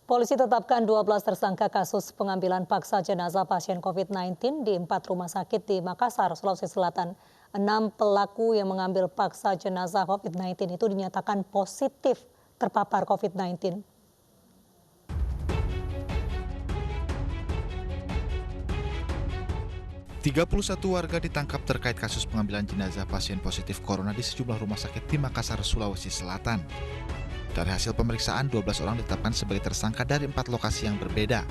Polisi tetapkan 12 tersangka kasus pengambilan paksa jenazah pasien COVID-19 di 4 rumah sakit di Makassar, Sulawesi Selatan. 6 pelaku yang mengambil paksa jenazah COVID-19 itu dinyatakan positif terpapar COVID-19. "31 warga ditangkap terkait kasus pengambilan jenazah pasien positif corona di sejumlah rumah sakit di Makassar, Sulawesi Selatan. Dari hasil pemeriksaan, 12 orang ditetapkan sebagai tersangka dari 4 lokasi yang berbeda.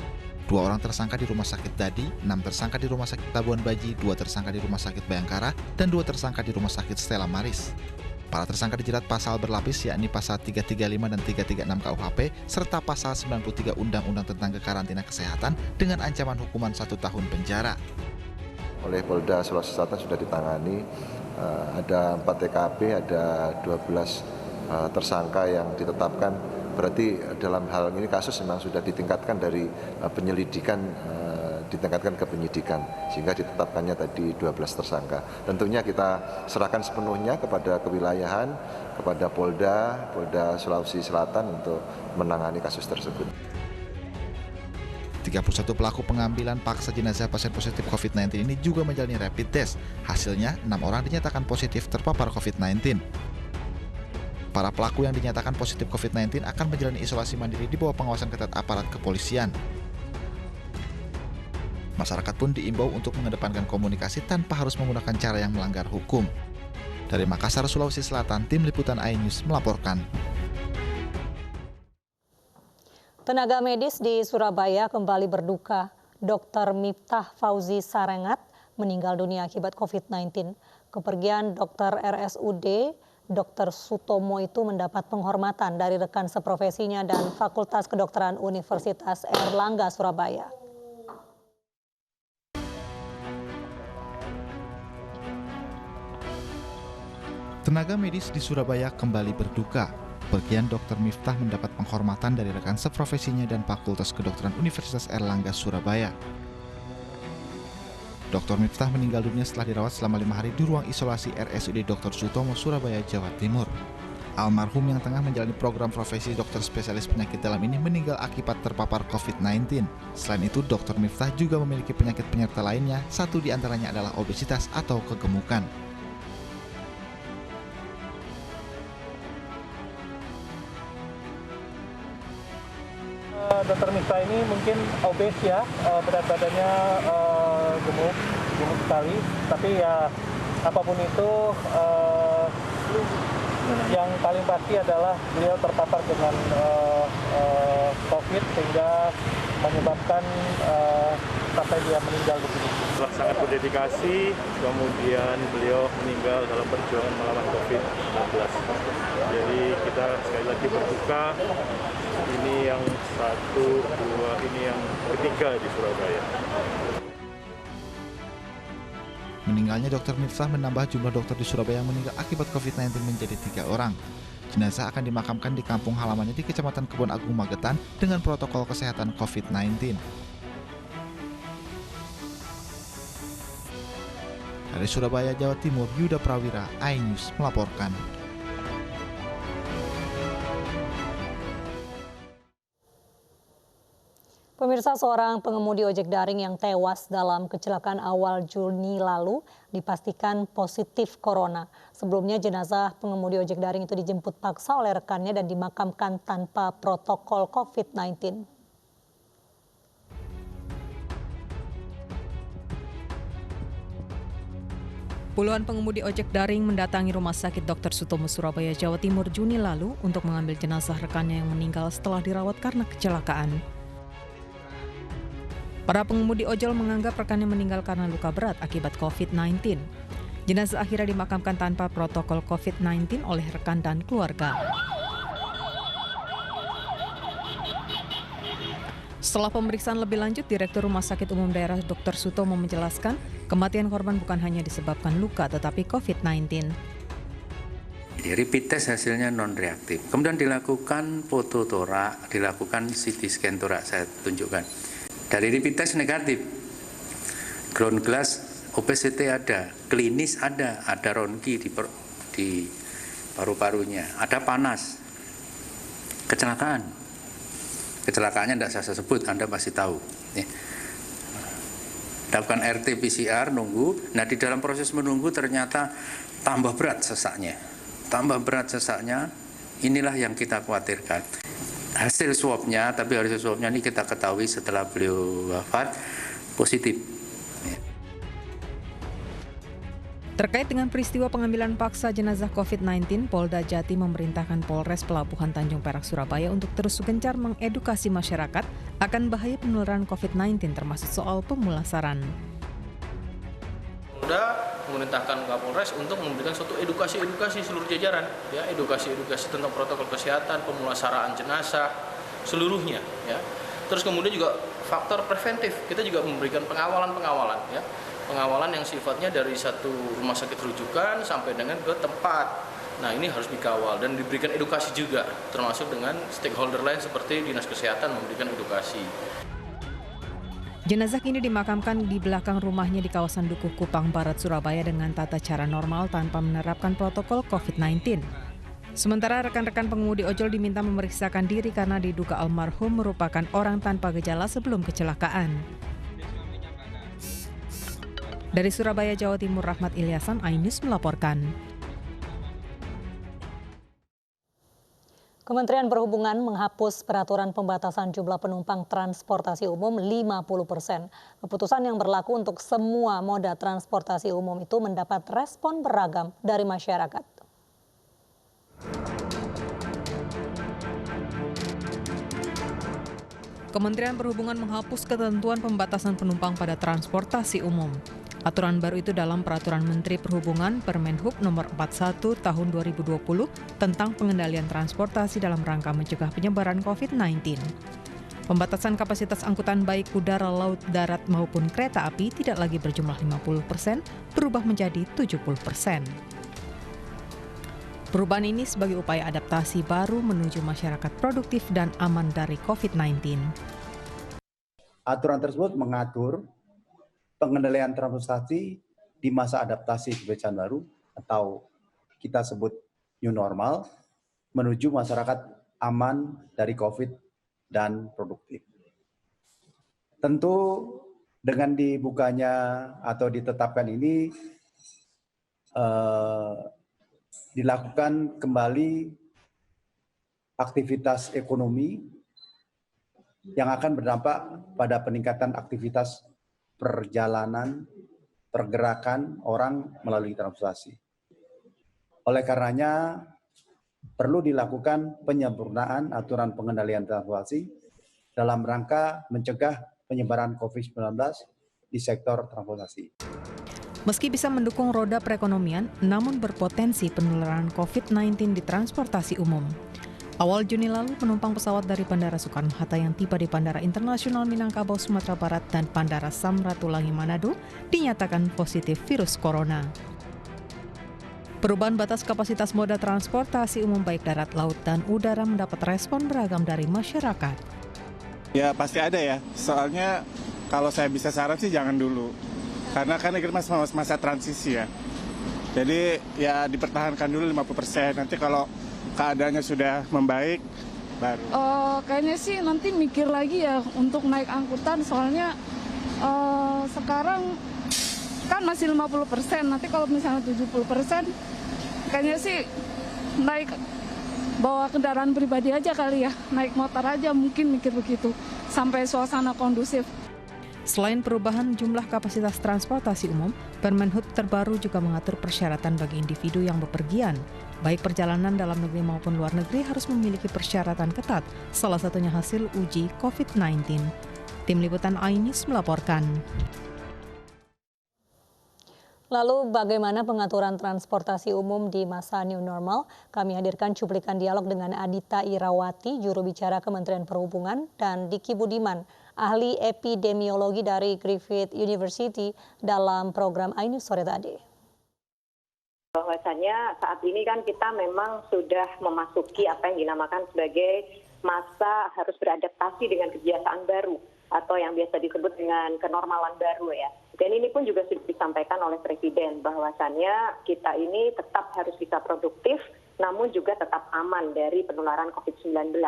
2 orang tersangka di Rumah Sakit Dadi, 6 tersangka di Rumah Sakit Labuan Baji, 2 tersangka di Rumah Sakit Bayangkara, dan 2 tersangka di Rumah Sakit Stella Maris. Para tersangka dijerat pasal berlapis, yakni pasal 335 dan 336 KUHP, serta pasal 93 Undang-Undang tentang Kekarantina Kesehatan dengan ancaman hukuman 1 tahun penjara. Oleh Polda Sulawesi Selatan sudah ditangani, ada 4 TKP, ada 12 tersangka yang ditetapkan. Berarti dalam hal ini kasus memang sudah ditingkatkan dari penyelidikan, ditingkatkan ke penyidikan, sehingga ditetapkannya tadi 12 tersangka. Tentunya kita serahkan sepenuhnya kepada kewilayahan, kepada Polda Sulawesi Selatan untuk menangani kasus tersebut. 31 pelaku pengambilan paksa jenazah pasien positif COVID-19 ini juga menjalani rapid test. Hasilnya, 6 orang dinyatakan positif terpapar COVID-19. Para pelaku yang dinyatakan positif COVID-19 akan menjalani isolasi mandiri di bawah pengawasan ketat aparat kepolisian. Masyarakat pun diimbau untuk mengedepankan komunikasi tanpa harus menggunakan cara yang melanggar hukum. Dari Makassar, Sulawesi Selatan, Tim Liputan iNews melaporkan. Tenaga medis di Surabaya kembali berduka. Dr. Miftah Fauzi Sarengat meninggal dunia akibat COVID-19. Kepergian Dr. RSUD Dr. Sutomo itu mendapat penghormatan dari rekan seprofesinya dan Fakultas Kedokteran Universitas Airlangga Surabaya. Tenaga medis di Surabaya kembali berduka. Kepergian Dr. Miftah mendapat penghormatan dari rekan seprofesinya dan Fakultas Kedokteran Universitas Airlangga Surabaya. Dr. Miftah meninggal dunia setelah dirawat selama 5 hari di ruang isolasi RSUD Dr. Sutomo, Surabaya, Jawa Timur. Almarhum yang tengah menjalani program profesi dokter spesialis penyakit dalam ini meninggal akibat terpapar COVID-19. Selain itu, Dr. Miftah juga memiliki penyakit penyerta lainnya, 1 diantaranya adalah obesitas atau kegemukan. Dr. Miftah ini mungkin obes ya, berat badannya gemuk sekali, tapi ya apapun itu yang paling pasti adalah beliau terpapar dengan COVID sehingga menyebabkan sampai dia meninggal di sini. Sangat berdedikasi, kemudian beliau meninggal dalam perjuangan melawan COVID-19. Jadi kita sekali lagi berduka. Ini yang 1, 2, ini yang ketiga di Surabaya. Meninggalnya Dr. Miftah menambah jumlah dokter di Surabaya yang meninggal akibat COVID-19 menjadi 3 orang. Jenazah akan dimakamkan di kampung halamannya di Kecamatan Kebon Agung, Magetan dengan protokol kesehatan COVID-19. Dari Surabaya, Jawa Timur, Yuda Prawira, iNews melaporkan. Pemirsa, seorang pengemudi ojek daring yang tewas dalam kecelakaan awal Juni lalu dipastikan positif corona. Sebelumnya jenazah pengemudi ojek daring itu dijemput paksa oleh rekannya dan dimakamkan tanpa protokol COVID-19. Puluhan pengemudi ojek daring mendatangi Rumah Sakit Dr. Sutomo, Surabaya, Jawa Timur Juni lalu untuk mengambil jenazah rekannya yang meninggal setelah dirawat karena kecelakaan. Para pengemudi ojol menganggap rekannya meninggal karena luka berat akibat COVID-19. Jenazah akhirnya dimakamkan tanpa protokol COVID-19 oleh rekan dan keluarga. Setelah pemeriksaan lebih lanjut, Direktur Rumah Sakit Umum Daerah Dr. Sutomo menjelaskan, kematian korban bukan hanya disebabkan luka tetapi COVID-19. Rapid test hasilnya non-reaktif. Kemudian dilakukan foto torak, dilakukan CT scan torak, saya tunjukkan. Dari rapid test negatif, ground glass obesity ada, klinis ada ronki di paru-parunya, ada panas, kecelakaan. Kecelakaannya tidak saya sebut, Anda pasti tahu. Ya. Lakukan RT-PCR, nunggu. Nah, di dalam proses menunggu ternyata tambah berat sesaknya. Tambah berat sesaknya, inilah yang kita khawatirkan. Hasil swabnya, tapi hasil swabnya ini kita ketahui setelah beliau wafat, positif. Terkait dengan peristiwa pengambilan paksa jenazah COVID-19, Polda Jati memerintahkan Polres Pelabuhan Tanjung Perak Surabaya untuk terus gencar mengedukasi masyarakat akan bahaya penularan COVID-19 termasuk soal pemulasaran. Polda memerintahkan Kapolres untuk memberikan suatu edukasi seluruh jajaran, ya, edukasi tentang protokol kesehatan, pemulasaraan jenazah seluruhnya, ya. Terus kemudian juga faktor preventif, kita juga memberikan pengawalan, ya. Pengawalan yang sifatnya dari satu rumah sakit rujukan sampai dengan ke tempat. Nah, ini harus dikawal dan diberikan edukasi juga, termasuk dengan stakeholder lain seperti Dinas Kesehatan memberikan edukasi. Jenazah kini dimakamkan di belakang rumahnya di kawasan Dukuh Kupang Barat, Surabaya dengan tata cara normal tanpa menerapkan protokol COVID-19. Sementara rekan-rekan pengemudi ojol diminta memeriksakan diri karena diduga almarhum merupakan orang tanpa gejala sebelum kecelakaan. Dari Surabaya, Jawa Timur, Rahmat Ilyasan, iNews melaporkan. Kementerian Perhubungan menghapus peraturan pembatasan jumlah penumpang transportasi umum 50%. Keputusan yang berlaku untuk semua moda transportasi umum itu mendapat respon beragam dari masyarakat. Kementerian Perhubungan menghapus ketentuan pembatasan penumpang pada transportasi umum. Aturan baru itu dalam Peraturan Menteri Perhubungan Permenhub Nomor 41 Tahun 2020 tentang pengendalian transportasi dalam rangka mencegah penyebaran COVID-19. Pembatasan kapasitas angkutan baik udara, laut, darat maupun kereta api tidak lagi berjumlah 50%, berubah menjadi 70%. Perubahan ini sebagai upaya adaptasi baru menuju masyarakat produktif dan aman dari COVID-19. Aturan tersebut mengatur pengendalian transportasi di masa adaptasi kebiasaan baru atau kita sebut new normal menuju masyarakat aman dari COVID dan produktif. Tentu dengan dibukanya atau ditetapkan ini dilakukan kembali aktivitas ekonomi yang akan berdampak pada peningkatan aktivitas perjalanan, pergerakan orang melalui transportasi. Oleh karenanya, perlu dilakukan penyempurnaan aturan pengendalian transportasi dalam rangka mencegah penyebaran COVID-19 di sektor transportasi. Meski bisa mendukung roda perekonomian, namun berpotensi penularan COVID-19 di transportasi umum. Awal Juni lalu, penumpang pesawat dari Bandara Soekarno-Hatta yang tiba di Bandara Internasional Minangkabau, Sumatera Barat dan Bandara Samratulangi Manado dinyatakan positif virus corona. Perubahan batas kapasitas moda transportasi umum baik darat, laut, dan udara mendapat respon beragam dari masyarakat. Ya pasti ada ya, soalnya kalau saya bisa saran sih jangan dulu. Karena kan ini masa transisi ya. Jadi ya dipertahankan dulu 50%, nanti kalau keadaannya sudah membaik, baru. Kayaknya sih nanti mikir lagi ya untuk naik angkutan, soalnya sekarang kan masih 50%, nanti kalau misalnya 70%, kayaknya sih naik bawa kendaraan pribadi aja kali ya, naik motor aja mungkin mikir begitu, sampai suasana kondusif. Selain perubahan jumlah kapasitas transportasi umum, Permenhub terbaru juga mengatur persyaratan bagi individu yang bepergian. Baik perjalanan dalam negeri maupun luar negeri harus memiliki persyaratan ketat, salah satunya hasil uji COVID-19. Tim Liputan iNews melaporkan. Lalu bagaimana pengaturan transportasi umum di masa new normal? Kami hadirkan cuplikan dialog dengan Adita Irawati, juru bicara Kementerian Perhubungan, dan Diki Budiman, ahli epidemiologi dari Griffith University dalam program iNews sore tadi. Bahwasanya saat ini kan kita memang sudah memasuki apa yang dinamakan sebagai masa harus beradaptasi dengan kebiasaan baru atau yang biasa disebut dengan kenormalan baru ya. Dan ini pun juga sudah disampaikan oleh Presiden bahwasannya kita ini tetap harus bisa produktif namun juga tetap aman dari penularan COVID-19.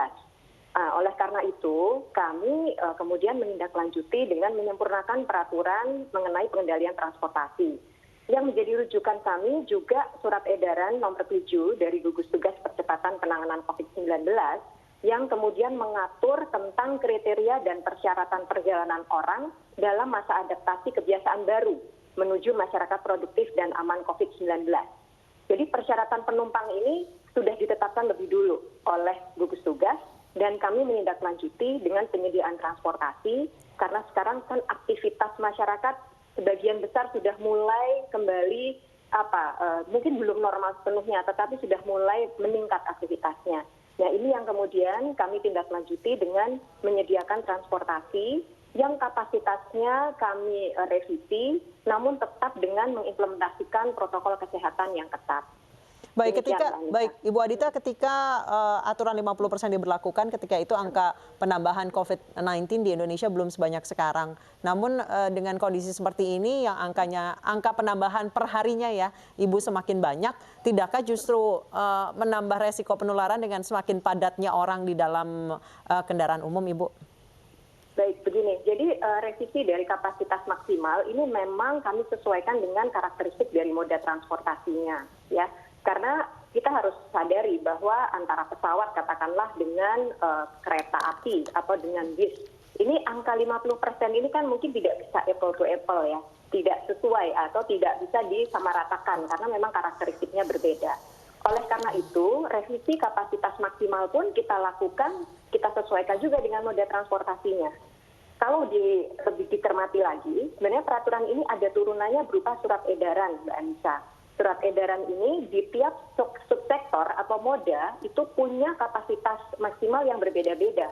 Oleh karena itu, kami kemudian menindaklanjuti dengan menyempurnakan peraturan mengenai pengendalian transportasi. Yang menjadi rujukan kami juga surat edaran nomor 7 dari Gugus Tugas Percepatan Penanganan COVID-19 yang kemudian mengatur tentang kriteria dan persyaratan perjalanan orang dalam masa adaptasi kebiasaan baru menuju masyarakat produktif dan aman COVID-19. Jadi persyaratan penumpang ini sudah ditetapkan lebih dulu oleh gugus tugas dan kami menindaklanjuti dengan penyediaan transportasi karena sekarang kan aktivitas masyarakat sebagian besar sudah mulai kembali mungkin belum normal sepenuhnya tetapi sudah mulai meningkat aktivitasnya. Nah, ini yang kemudian kami tindaklanjuti dengan menyediakan transportasi yang kapasitasnya kami revisi, namun tetap dengan mengimplementasikan protokol kesehatan yang ketat. Baik, Ibu Adita, ketika aturan 50% diberlakukan, ketika itu angka penambahan COVID-19 di Indonesia belum sebanyak sekarang. Namun dengan kondisi seperti ini, yang angka penambahan per harinya ya, Ibu semakin banyak, tidakkah justru menambah resiko penularan dengan semakin padatnya orang di dalam kendaraan umum, Ibu? Baik, begini. Jadi revisi dari kapasitas maksimal ini memang kami sesuaikan dengan karakteristik dari moda transportasinya, ya. Karena kita harus sadari bahwa antara pesawat katakanlah dengan kereta api atau dengan bis, ini angka 50% ini kan mungkin tidak bisa apple to apple ya, tidak sesuai atau tidak bisa disamaratakan karena memang karakteristiknya berbeda. Oleh karena itu, revisi kapasitas maksimal pun kita lakukan, kita sesuaikan juga dengan moda transportasinya. Kalau lebih dicermati lagi, sebenarnya peraturan ini ada turunannya berupa surat edaran, Mbak Anissa. Surat edaran ini di tiap subsektor atau moda itu punya kapasitas maksimal yang berbeda-beda.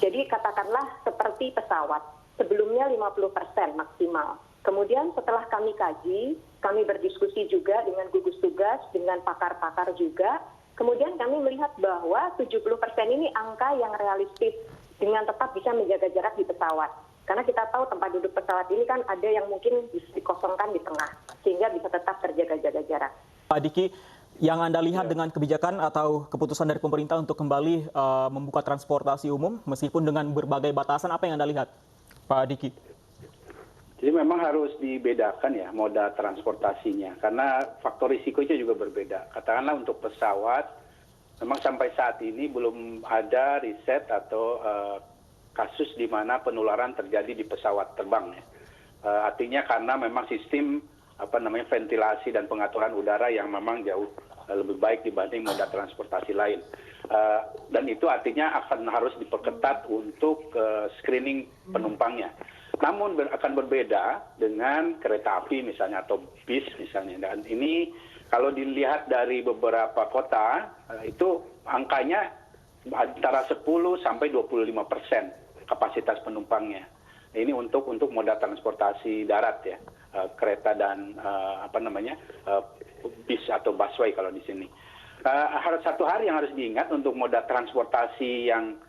Jadi katakanlah seperti pesawat, sebelumnya 50% maksimal. Kemudian setelah kami kaji, kami berdiskusi juga dengan gugus tugas, dengan pakar-pakar juga. Kemudian kami melihat bahwa 70% ini angka yang realistis dengan tetap bisa menjaga jarak di pesawat. Karena kita tahu tempat duduk pesawat ini kan ada yang mungkin bisa dikosongkan di tengah, sehingga bisa tetap terjaga jarak. Pak Diki, yang Anda lihat dengan kebijakan atau keputusan dari pemerintah untuk kembali membuka transportasi umum, meskipun dengan berbagai batasan, apa yang Anda lihat, Pak Diki? Jadi memang harus dibedakan ya moda transportasinya, karena faktor risikonya juga berbeda. Katakanlah untuk pesawat, memang sampai saat ini belum ada riset atau kasus di mana penularan terjadi di pesawat terbang ya. Artinya karena memang sistem ventilasi dan pengaturan udara yang memang jauh lebih baik dibanding moda transportasi lain. Dan itu artinya harus diperketat untuk screening penumpangnya. Namun akan berbeda dengan kereta api misalnya atau bis misalnya. Dan ini kalau dilihat dari beberapa kota itu angkanya antara 10 sampai 25% kapasitas penumpangnya. Ini untuk moda transportasi darat ya, kereta dan bis atau busway kalau di sini. Satu hal yang harus diingat untuk moda transportasi yang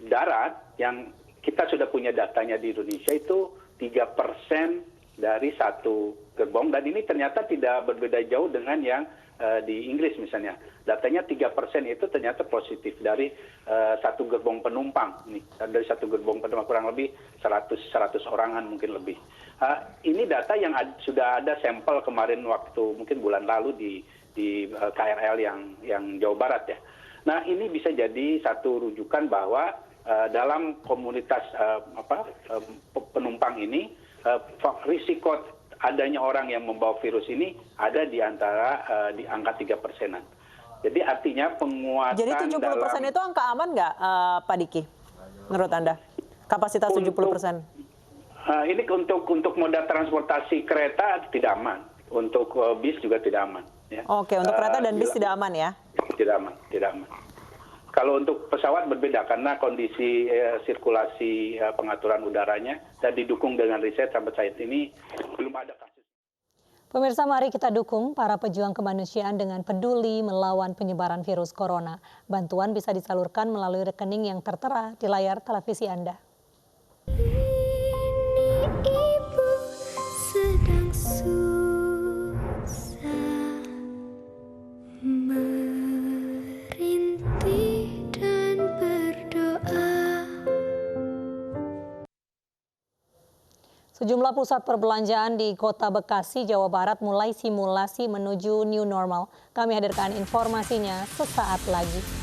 darat, yang kita sudah punya datanya di Indonesia itu 3% dari satu gerbong, dan ini ternyata tidak berbeda jauh dengan yang di Inggris misalnya. Datanya 3% itu ternyata positif dari satu gerbong penumpang. Dari satu gerbong penumpang kurang lebih 100 orangan mungkin lebih. Ini data yang sudah ada sampel kemarin waktu mungkin bulan lalu di KRL yang Jawa Barat ya. Nah, ini bisa jadi satu rujukan bahwa dalam komunitas penumpang ini risiko adanya orang yang membawa virus ini ada di antara di angka 3%-an. Jadi artinya penguatan. Jadi 70% itu angka aman nggak, Pak Diki? Menurut Anda? Kapasitas 70%? Ini untuk moda transportasi kereta tidak aman. Untuk bis juga tidak aman. Ya. Oke, untuk kereta dan bis tidak aman ya? Tidak aman. Kalau untuk pesawat berbeda karena kondisi sirkulasi pengaturan udaranya dan didukung dengan riset sampai saat ini belum ada kasus. Pemirsa, mari kita dukung para pejuang kemanusiaan dengan peduli melawan penyebaran virus corona. Bantuan bisa disalurkan melalui rekening yang tertera di layar televisi Anda. Ibu sedang merintih dan berdoa. Sejumlah pusat perbelanjaan di Kota Bekasi, Jawa Barat mulai simulasi menuju new normal. Kami hadirkan informasinya sesaat lagi.